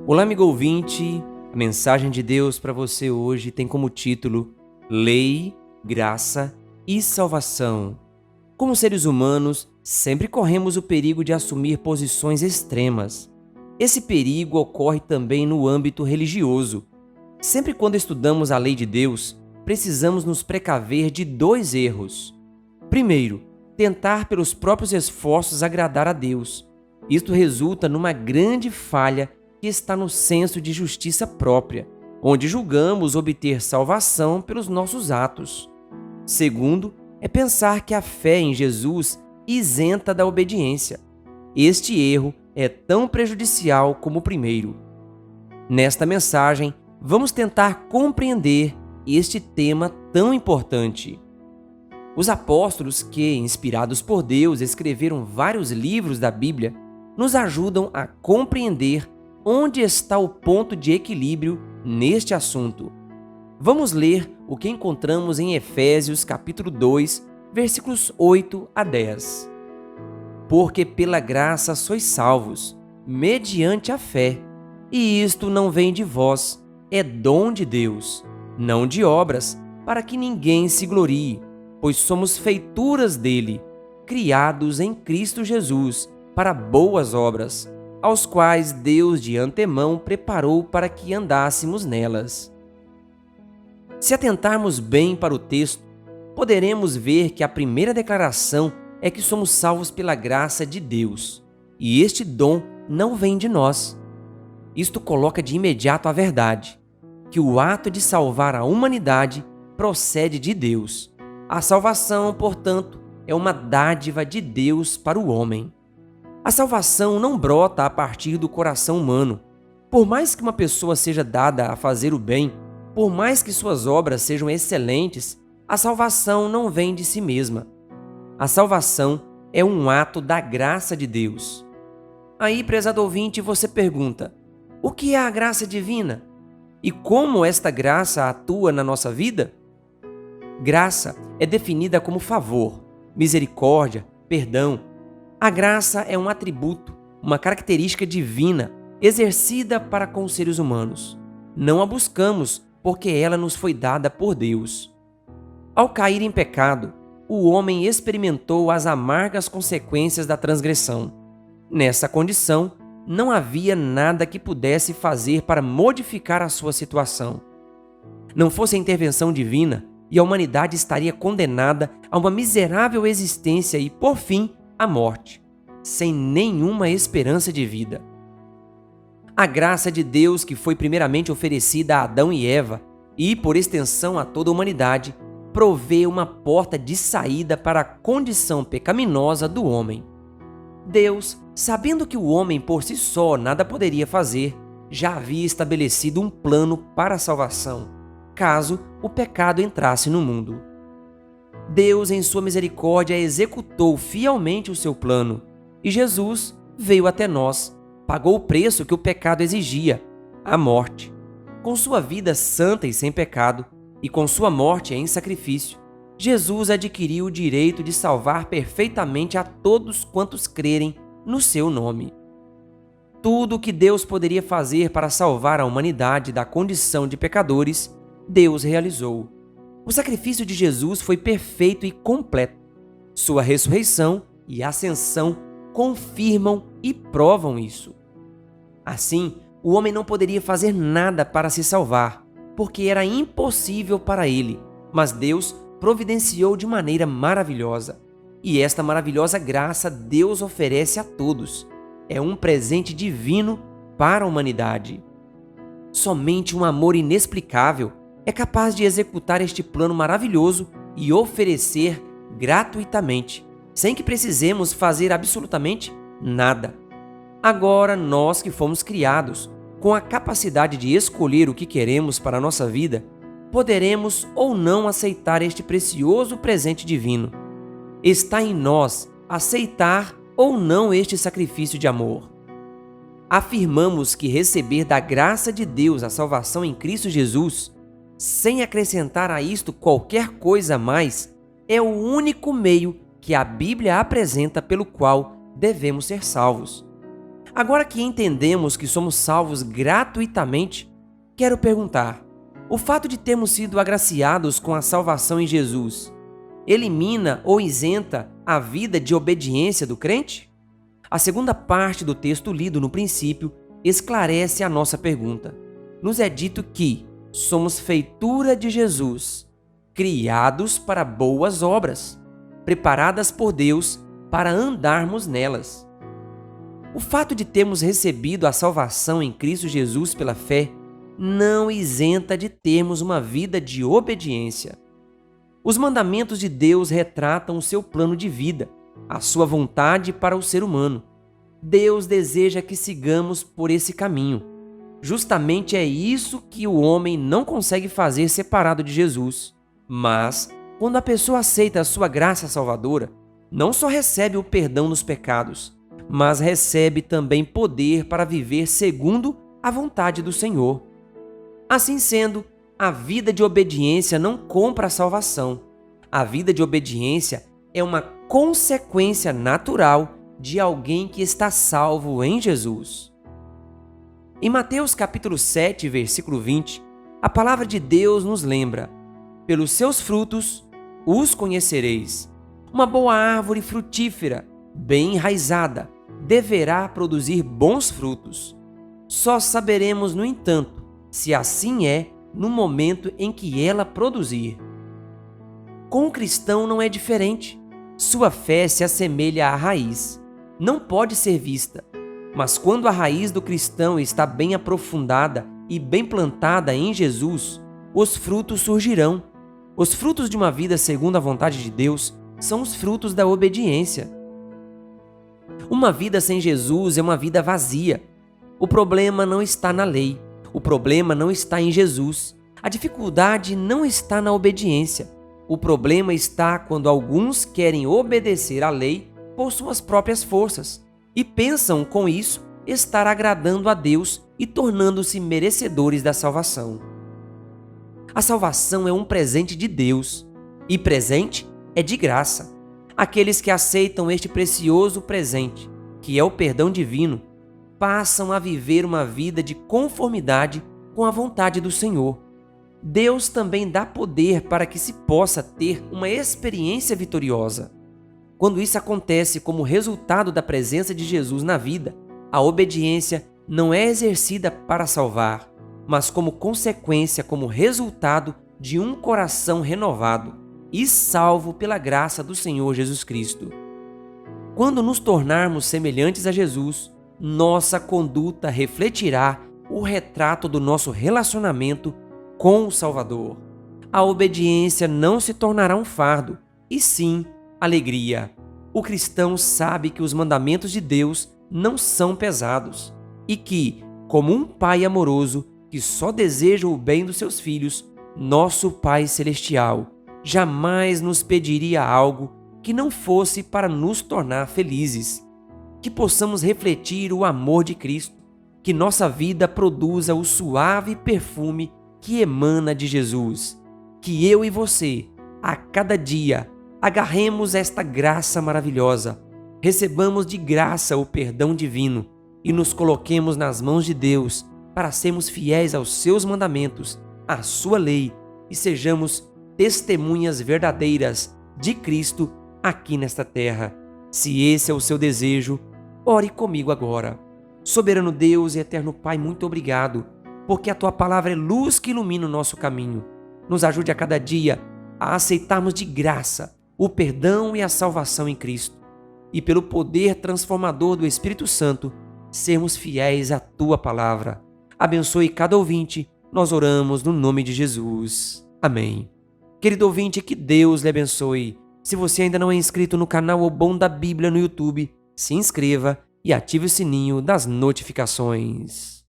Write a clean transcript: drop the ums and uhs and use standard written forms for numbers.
Olá, amigo ouvinte. A mensagem de Deus para você hoje tem como título Lei, Graça e Salvação. Como seres humanos, sempre corremos o perigo de assumir posições extremas. Esse perigo ocorre também no âmbito religioso. Sempre quando estudamos a lei de Deus, precisamos nos precaver de dois erros. Primeiro, tentar pelos próprios esforços agradar a Deus. Isto resulta numa grande falha que está no senso de justiça própria, onde julgamos obter salvação pelos nossos atos. Segundo, é pensar que a fé em Jesus isenta da obediência. Este erro é tão prejudicial como o primeiro. Nesta mensagem, vamos tentar compreender este tema tão importante. Os apóstolos que, inspirados por Deus, escreveram vários livros da Bíblia, nos ajudam a compreender onde está o ponto de equilíbrio neste assunto. Vamos ler o que encontramos em Efésios capítulo 2, versículos 8 a 10. Porque pela graça sois salvos, mediante a fé, e isto não vem de vós, é dom de Deus, não de obras, para que ninguém se glorie, pois somos feituras dele, criados em Cristo Jesus, para boas obras, aos quais Deus de antemão preparou para que andássemos nelas. Se atentarmos bem para o texto, poderemos ver que a primeira declaração é que somos salvos pela graça de Deus, e este dom não vem de nós. Isto coloca de imediato a verdade, que o ato de salvar a humanidade procede de Deus. A salvação, portanto, é uma dádiva de Deus para o homem. A salvação não brota a partir do coração humano. Por mais que uma pessoa seja dada a fazer o bem, por mais que suas obras sejam excelentes, a salvação não vem de si mesma. A salvação é um ato da graça de Deus. Aí, prezado ouvinte, você pergunta: o que é a graça divina? E como esta graça atua na nossa vida? Graça é definida como favor, misericórdia, perdão. A graça é um atributo, uma característica divina, exercida para com os seres humanos. Não a buscamos, porque ela nos foi dada por Deus. Ao cair em pecado, o homem experimentou as amargas consequências da transgressão. Nessa condição, não havia nada que pudesse fazer para modificar a sua situação. Não fosse a intervenção divina, e a humanidade estaria condenada a uma miserável existência e, por fim, à morte, sem nenhuma esperança de vida. A graça de Deus, que foi primeiramente oferecida a Adão e Eva, e, por extensão, a toda a humanidade, provê uma porta de saída para a condição pecaminosa do homem. Deus, sabendo que o homem por si só nada poderia fazer, já havia estabelecido um plano para a salvação, caso o pecado entrasse no mundo. Deus, em sua misericórdia, executou fielmente o seu plano, e Jesus veio até nós, pagou o preço que o pecado exigia, a morte. Com sua vida santa e sem pecado, e com sua morte em sacrifício, Jesus adquiriu o direito de salvar perfeitamente a todos quantos crerem no seu nome. Tudo o que Deus poderia fazer para salvar a humanidade da condição de pecadores, Deus realizou. O sacrifício de Jesus foi perfeito e completo. Sua ressurreição e ascensão confirmam e provam isso. Assim, o homem não poderia fazer nada para se salvar, porque era impossível para ele, mas Deus providenciou de maneira maravilhosa. E esta maravilhosa graça Deus oferece a todos. É um presente divino para a humanidade. Somente um amor inexplicável é capaz de executar este plano maravilhoso e oferecer gratuitamente, sem que precisemos fazer absolutamente nada. Agora, nós que fomos criados com a capacidade de escolher o que queremos para a nossa vida, poderemos ou não aceitar este precioso presente divino. Está em nós aceitar ou não este sacrifício de amor. Afirmamos que receber da graça de Deus a salvação em Cristo Jesus, sem acrescentar a isto qualquer coisa a mais, é o único meio que a Bíblia apresenta pelo qual devemos ser salvos. Agora que entendemos que somos salvos gratuitamente, quero perguntar: o fato de termos sido agraciados com a salvação em Jesus elimina ou isenta a vida de obediência do crente? A segunda parte do texto lido no princípio esclarece a nossa pergunta. Nos é dito que somos feitura de Jesus, criados para boas obras, preparadas por Deus para andarmos nelas. O fato de termos recebido a salvação em Cristo Jesus pela fé não isenta de termos uma vida de obediência. Os mandamentos de Deus retratam o seu plano de vida, a sua vontade para o ser humano. Deus deseja que sigamos por esse caminho. Justamente é isso que o homem não consegue fazer separado de Jesus. Mas, quando a pessoa aceita a sua graça salvadora, não só recebe o perdão dos pecados, mas recebe também poder para viver segundo a vontade do Senhor. Assim sendo, a vida de obediência não compra a salvação. A vida de obediência é uma consequência natural de alguém que está salvo em Jesus. Em Mateus capítulo 7, versículo 20, a palavra de Deus nos lembra: pelos seus frutos os conhecereis. Uma boa árvore frutífera, bem enraizada, deverá produzir bons frutos. Só saberemos, no entanto, se assim é no momento em que ela produzir. Com o cristão não é diferente. Sua fé se assemelha à raiz. Não pode ser vista, mas quando a raiz do cristão está bem aprofundada e bem plantada em Jesus, os frutos surgirão. Os frutos de uma vida segundo a vontade de Deus são os frutos da obediência. Uma vida sem Jesus é uma vida vazia. O problema não está na lei. O problema não está em Jesus. A dificuldade não está na obediência. O problema está quando alguns querem obedecer à lei por suas próprias forças e pensam com isso estar agradando a Deus e tornando-se merecedores da salvação. A salvação é um presente de Deus e presente é de graça. Aqueles que aceitam este precioso presente, que é o perdão divino, passam a viver uma vida de conformidade com a vontade do Senhor. Deus também dá poder para que se possa ter uma experiência vitoriosa. Quando isso acontece como resultado da presença de Jesus na vida, a obediência não é exercida para salvar, mas como consequência, como resultado de um coração renovado e salvo pela graça do Senhor Jesus Cristo. Quando nos tornarmos semelhantes a Jesus, nossa conduta refletirá o retrato do nosso relacionamento com o Salvador. A obediência não se tornará um fardo, e sim alegria. O cristão sabe que os mandamentos de Deus não são pesados e que, como um pai amoroso que só deseja o bem dos seus filhos, nosso Pai Celestial jamais nos pediria algo que não fosse para nos tornar felizes. Que possamos refletir o amor de Cristo, que nossa vida produza o suave perfume que emana de Jesus. Que eu e você, a cada dia, agarremos esta graça maravilhosa, recebamos de graça o perdão divino e nos coloquemos nas mãos de Deus para sermos fiéis aos seus mandamentos, à sua lei e sejamos testemunhas verdadeiras de Cristo aqui nesta terra. Se esse é o seu desejo, ore comigo agora. Soberano Deus e eterno Pai, muito obrigado, porque a Tua palavra é luz que ilumina o nosso caminho. Nos ajude a cada dia a aceitarmos de graça o perdão e a salvação em Cristo. E pelo poder transformador do Espírito Santo, sermos fiéis à Tua palavra. Abençoe cada ouvinte, nós oramos no nome de Jesus. Amém. Querido ouvinte, que Deus lhe abençoe. Se você ainda não é inscrito no canal O Bom da Bíblia no YouTube, se inscreva e ative o sininho das notificações.